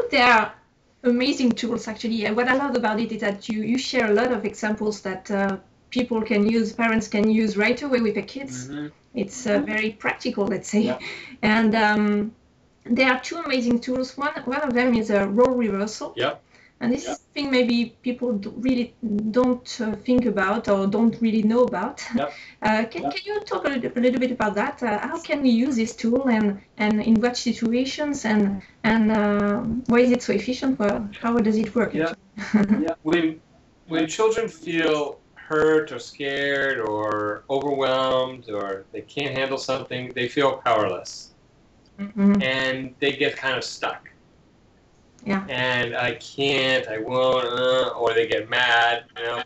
think they are amazing tools, actually. And what I love about it is that you share a lot of examples that people can use, parents can use right away with their kids. It's very practical, let's say. Yeah. And there are two amazing tools. One of them is a role reversal. Yep. And this is thing maybe people really don't think about or don't really know about. Yep. Can you talk a little bit about that? How can we use this tool, and in what situations, and why is it so efficient? Well, how does it work? Yeah. Yeah. When children feel hurt or scared or overwhelmed or they can't handle something, they feel powerless. And they get kind of stuck. Yeah. And I can't, I won't, or they get mad, you know.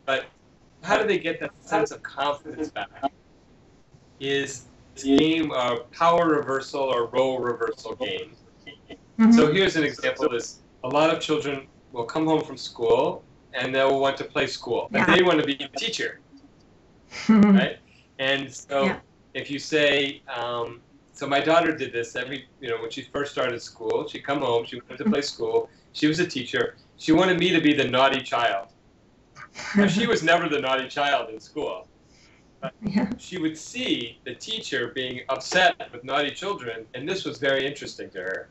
But how do they get that sense of confidence back? Is this game of power reversal or role reversal game. So here's an example. A lot of children will come home from school and they'll want to play school. And they want to be a teacher, right? And so if you say, so my daughter did this when she first started school. She'd come home, she went to play school. She was a teacher. She wanted me to be the naughty child. Now, she was never the naughty child in school. But she would see the teacher being upset with naughty children, and this was very interesting to her.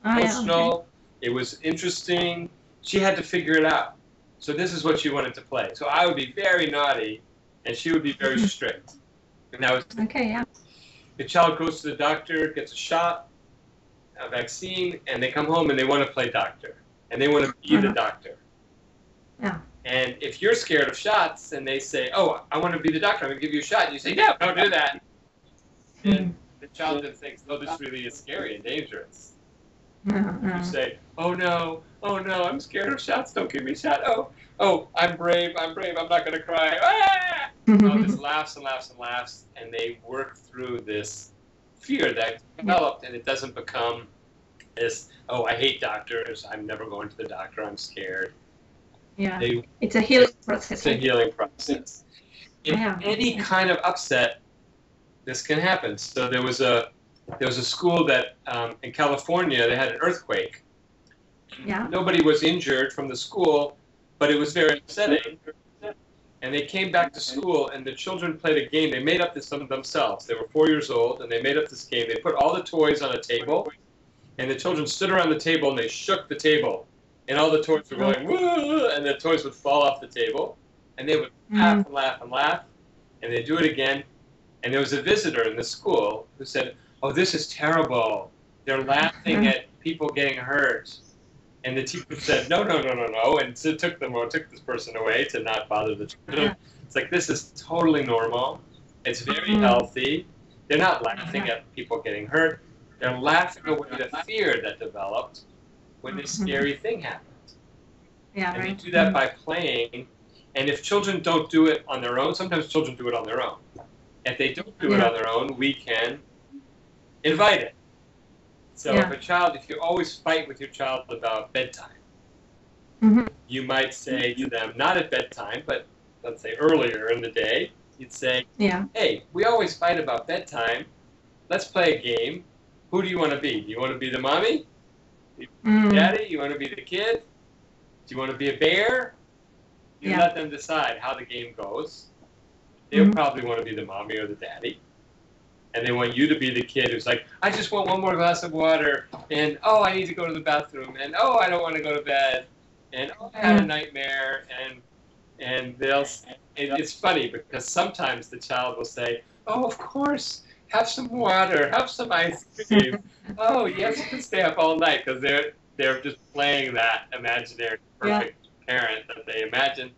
Emotional, it was interesting. She had to figure it out. So this is what she wanted to play. So I would be very naughty, and she would be very strict. And that was the child goes to the doctor, gets a shot, a vaccine, and they come home and they want to play doctor. And they want to be the doctor. Yeah. And if you're scared of shots and they say, oh, I want to be the doctor, I'm going to give you a shot, and you say, no, don't do that. And the child then thinks, oh, this really is scary and dangerous. You say, oh no, I'm scared of shots, don't give me a shot. Oh, I'm brave, I'm not going to cry. Ah! Just laughs and laughs and laughs, and they work through this fear that developed, and it doesn't become this, oh, I hate doctors, I'm never going to the doctor, I'm scared. Yeah, it's a healing process. It's a healing process. In any kind of upset, this can happen. So there was a school that in California, they had an earthquake. Yeah. Nobody was injured from the school, but it was very upsetting. And they came back to school, and the children played a game. They made up this themselves. They were 4 years old, and they made up this game. They put all the toys on a table, and the children stood around the table, and they shook the table. And all the toys were going, woo, and the toys would fall off the table. And they would laugh and laugh and laugh, and they'd do it again. And there was a visitor in the school who said, oh, this is terrible. They're laughing at people getting hurt. And the teacher said, no. And so took this person away to not bother the children. It's like, this is totally normal. It's very healthy. They're not laughing at people getting hurt. They're laughing away the fear that developed when this scary thing happened. Yeah, and you do that by playing. And if children don't do it on their own, sometimes children do it on their own. If they don't do it on their own, we can invite it. So if you always fight with your child about bedtime, you might say to them, not at bedtime, but let's say earlier in the day, you'd say, hey, we always fight about bedtime. Let's play a game. Who do you want to be? Do you want to be the mommy? Daddy? You want to be the kid? Do you want to be a bear? You let them decide how the game goes. They'll probably want to be the mommy or the daddy. And they want you to be the kid who's like, I just want one more glass of water, and oh, I need to go to the bathroom, and oh, I don't want to go to bed, and oh, I had a nightmare, and it's funny because sometimes the child will say, oh, of course, have some water, have some ice cream. Oh, yes, you can stay up all night, because they're just playing that imaginary perfect parent that they imagine.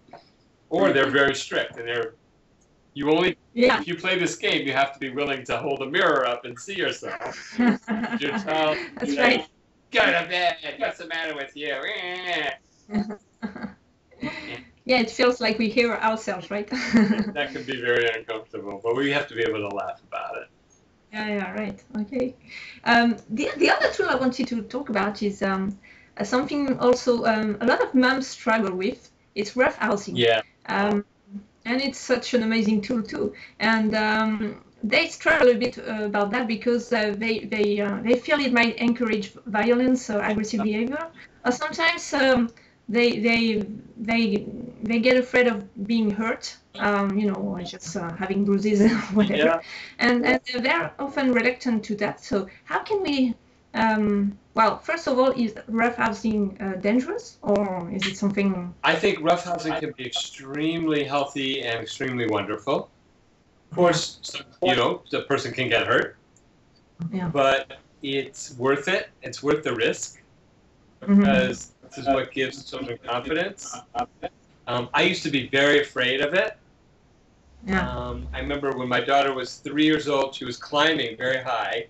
Or they're very strict, and if you play this game, you have to be willing to hold a mirror up and see yourself. Your child, that's right. Go to bed, what's the matter with you? Yeah, it feels like we hear ourselves, right? That can be very uncomfortable, but we have to be able to laugh about it. Yeah, right. Okay. The other tool I wanted to talk about is something also a lot of moms struggle with. It's roughhousing. Yeah. And it's such an amazing tool too. And they struggle a bit about that because they feel it might encourage violence or aggressive behavior, or sometimes they get afraid of being hurt, or just having bruises or whatever, Yeah. and they're often reluctant to that. So how can we? Well, first of all, is roughhousing dangerous, or is it something? I think roughhousing can be extremely healthy and extremely wonderful. Of course, the person can get hurt, but it's worth it. It's worth the risk, because this is what gives children confidence. I used to be very afraid of it. I remember when my daughter was 3 years old, she was climbing very high,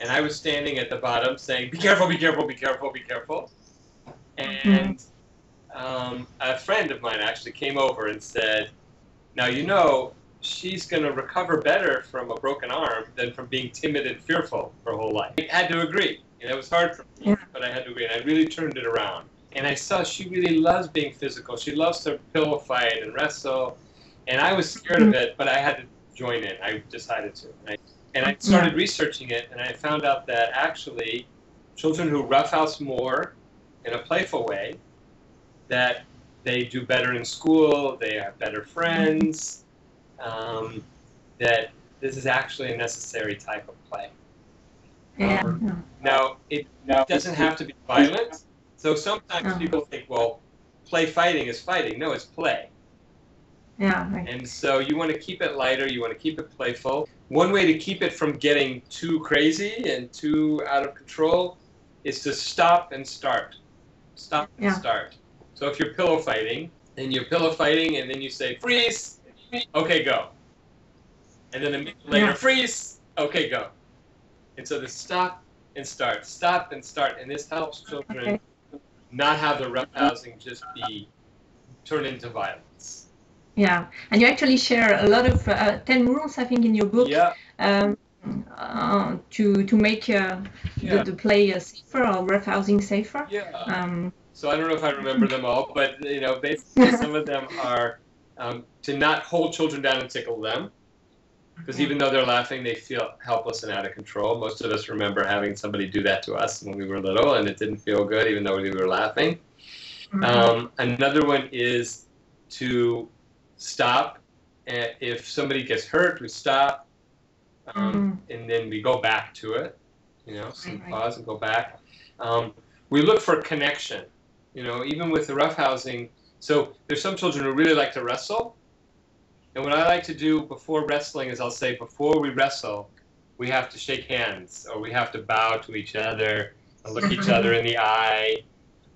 and I was standing at the bottom saying, "Be careful, be careful, be careful, be careful." And a friend of mine actually came over and said, "Now, she's going to recover better from a broken arm than from being timid and fearful her whole life." I had to agree. And it was hard for me, but I had to agree. And I really turned it around. And I saw she really loves being physical. She loves to pillow fight and wrestle. And I was scared of it, but I had to join in. I decided to. And I started researching it, and I found out that actually children who roughhouse more in a playful way, that they do better in school, they have better friends, that this is actually a necessary type of play. Now, it doesn't have to be violent. So sometimes people think, well, play fighting is fighting. No, it's play. And so you want to keep it lighter. You want to keep it playful. One way to keep it from getting too crazy and too out of control is to stop and start. Stop and start. So if you're pillow fighting, and then you say, "Freeze! Okay, go." And then a minute later, "Freeze! Okay, go." And so the stop and start, and this helps children not have the roughhousing just turn into violence. Yeah, and you actually share a lot of 10 rules, I think, in your book. To make the play safer, or roughhousing safer. So I don't know if I remember them all, but basically some of them are to not hold children down and tickle them, because even though they're laughing, they feel helpless and out of control. Most of us remember having somebody do that to us when we were little, and it didn't feel good, even though we were laughing. Another one is to stop. If somebody gets hurt, we stop, and then we go back to it. Pause and go back. We look for connection. Even with the roughhousing. So there's some children who really like to wrestle. And what I like to do before wrestling is I'll say, before we wrestle, we have to shake hands, or we have to bow to each other and look each other in the eye.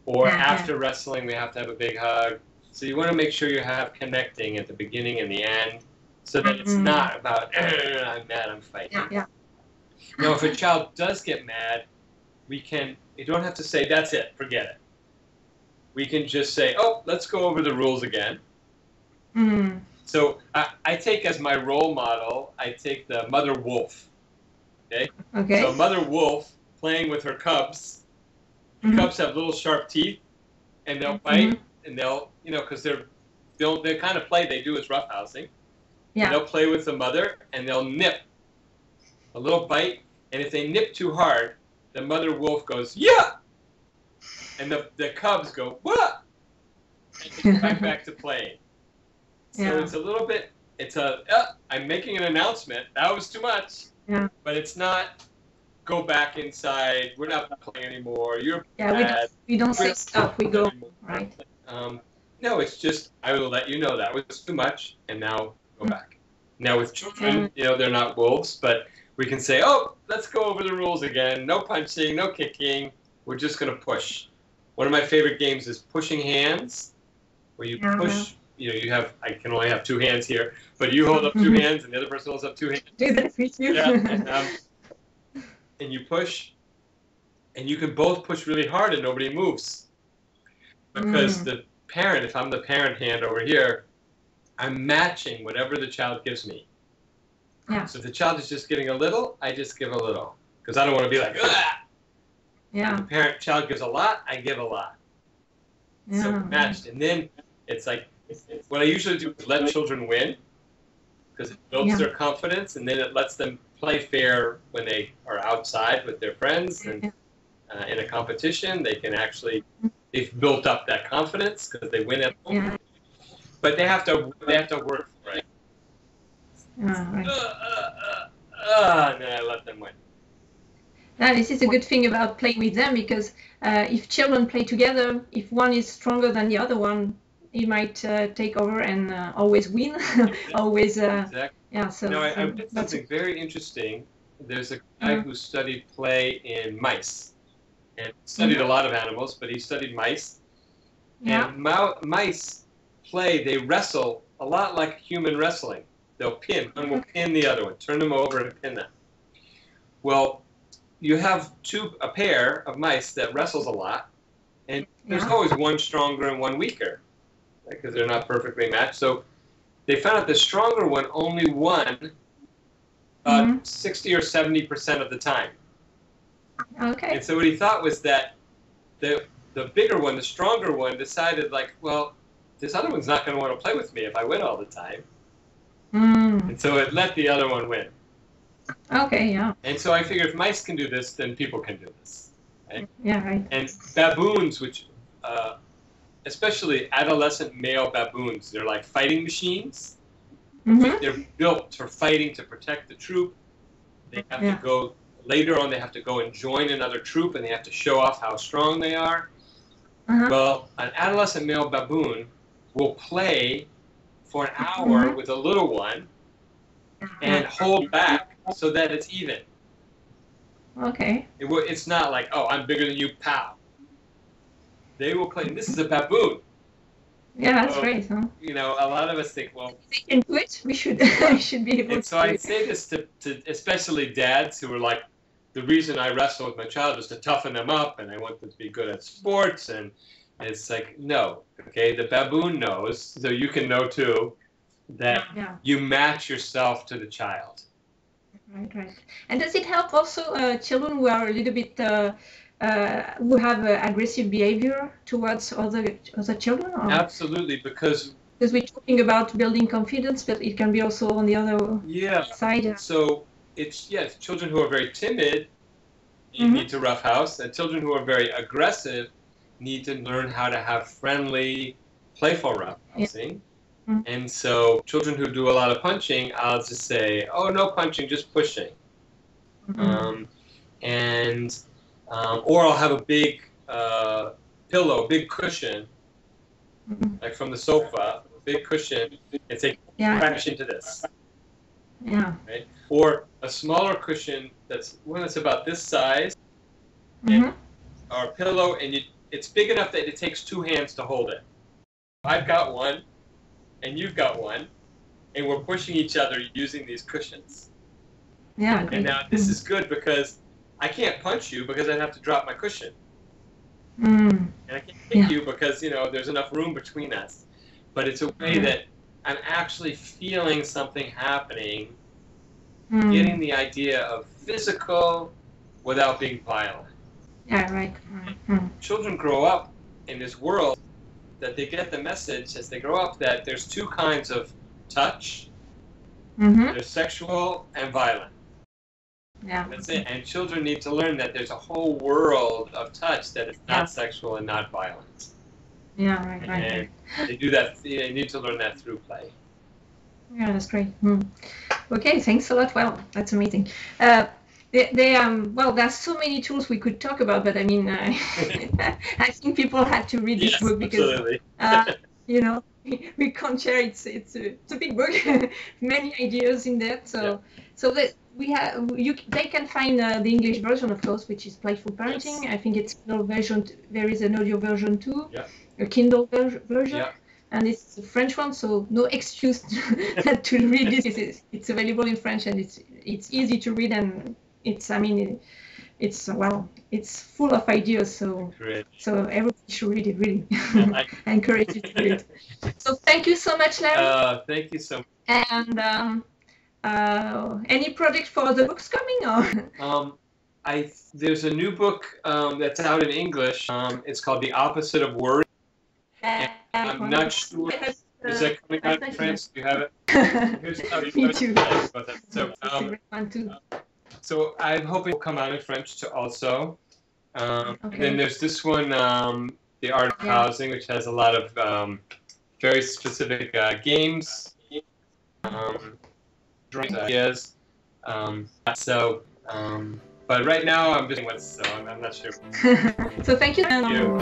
Or after wrestling, we have to have a big hug. So you want to make sure you have connecting at the beginning and the end, so that it's not about, "I'm mad, I'm fighting." Now, if a child does get mad, you don't have to say, "That's it, forget it." We can just say, "Oh, let's go over the rules again." So I take as my role model, I take the mother wolf. Okay. So mother wolf playing with her cubs. Cubs have little sharp teeth, and they'll bite, and they'll, because the kind of play they do is roughhousing. They'll play with the mother, and they'll nip a little bite, and if they nip too hard, the mother wolf goes, "Yeah!" And the cubs go, "What?" And they back to playing. So it's a little bit, I'm making an announcement. That was too much. But it's not, "Go back inside. We're not playing anymore. You're bad." We don't say stop. We go, right? No, it's just, I will let you know that was too much, and now go back. Now with children, they're not wolves, but we can say, "Oh, let's go over the rules again. No punching, no kicking. We're just going to push." One of my favorite games is pushing hands, where you push. I can only have 2 hands here, but you hold up 2 hands, and the other person holds up 2 hands. Do that with you. And you push, and you can both push really hard, and nobody moves, because the parent, if I'm the parent hand over here, I'm matching whatever the child gives me. So if the child is just getting a little, I just give a little, because I don't want to be like, "Ugh!" If the child gives a lot, I give a lot. So matched, and then it's like, what I usually do is let children win, because it builds their confidence, and then it lets them play fair when they are outside with their friends and in a competition. They can actually, they've built up that confidence because they win at home. Yeah. But they have to work for it. Right. And then I let them win. Now, this is a good thing about playing with them, because if children play together, if one is stronger than the other one, he might take over and always win. Always. Exactly. Yeah. So. No, I read something very interesting. There's a guy who studied play in mice, and studied a lot of animals, but he studied mice. Yeah. And mice play. They wrestle a lot like human wrestling. They'll pin. One will pin the other one, turn them over and pin them. Well, you have a pair of mice that wrestles a lot, and there's always one stronger and one weaker, because they're not perfectly matched. So they found out the stronger one only won 60 or 70% of the time. Okay. And so what he thought was that the bigger one, the stronger one, decided, like, well, this other one's not going to want to play with me if I win all the time. And so it let the other one win. Okay, yeah. And so I figured if mice can do this, then people can do this. Right? Yeah, right. And baboons, which, especially adolescent male baboons, they're like fighting machines. They're built for fighting to protect the troop. They have to go, later on, they have to go and join another troop, and they have to show off how strong they are. Well, an adolescent male baboon will play for an hour with a little one and hold back so that it's even. Okay. It's not like, oh, I'm bigger than you, pow. They will play. This is a baboon. Yeah, that's great, huh? You know, a lot of us think, well, if they can do it, we should be able to do it. And so I say this to especially dads who are like, the reason I wrestle with my child is to toughen them up, and I want them to be good at sports, and it's like, no, okay, the baboon knows, so you can know too, that you match yourself to the child. Right. And does it help also children who are a little bit, who have aggressive behavior towards other children? Or? Absolutely, because we're talking about building confidence, but it can be also on the other side. So it's, children who are very timid need to roughhouse, and children who are very aggressive need to learn how to have friendly, playful roughhousing. And so children who do a lot of punching, I'll just say, oh, no punching, just pushing. Or I'll have a big pillow, big cushion, like from the sofa, big cushion, and say, crash into this. Right? Or a smaller cushion that's about this size, or a pillow, and it's big enough that it takes 2 hands to hold it. I've got one, and you've got one, and we're pushing each other using these cushions. Yeah. And now this is good because I can't punch you because I'd have to drop my cushion. And I can't hit you because, there's enough room between us. But it's a way that I'm actually feeling something happening, getting the idea of physical without being violent. Yeah, right. Children grow up in this world that they get the message as they grow up that there's 2 kinds of touch. There's sexual and violent. Yeah. That's it. And children need to learn that there's a whole world of touch that is not sexual and not violent. Yeah, right. And they do that. They need to learn that through play. Yeah, that's great. Okay, thanks a lot. Well, that's amazing. There's so many tools we could talk about, but I mean, I think people had to read this book because, we can't share. It's a big book, many ideas in there. So that they can find the English version, of course, which is Playful Parenting. Yes. I think it's version. There is an audio version too, a Kindle version. And it's a French one, so no excuse to read this. It's available in French, and it's easy to read, and it's full of ideas. So everybody should read it. Really, I encourage you to read it. So thank you so much, Larry. Thank you so much. And any project for the books coming, or? There's a new book that's out in English. It's called The Opposite of Worry. I'm not sure. Is that coming out in French? Do you have it? Here's how you Me too. about that. So, It's a great one too. so I'm hoping it will come out in French too also. Okay. Then there's this one, The Art of Housing, which has a lot of very specific games, drawing ideas. But right now I'm just so I'm not sure. So thank you. Thank you.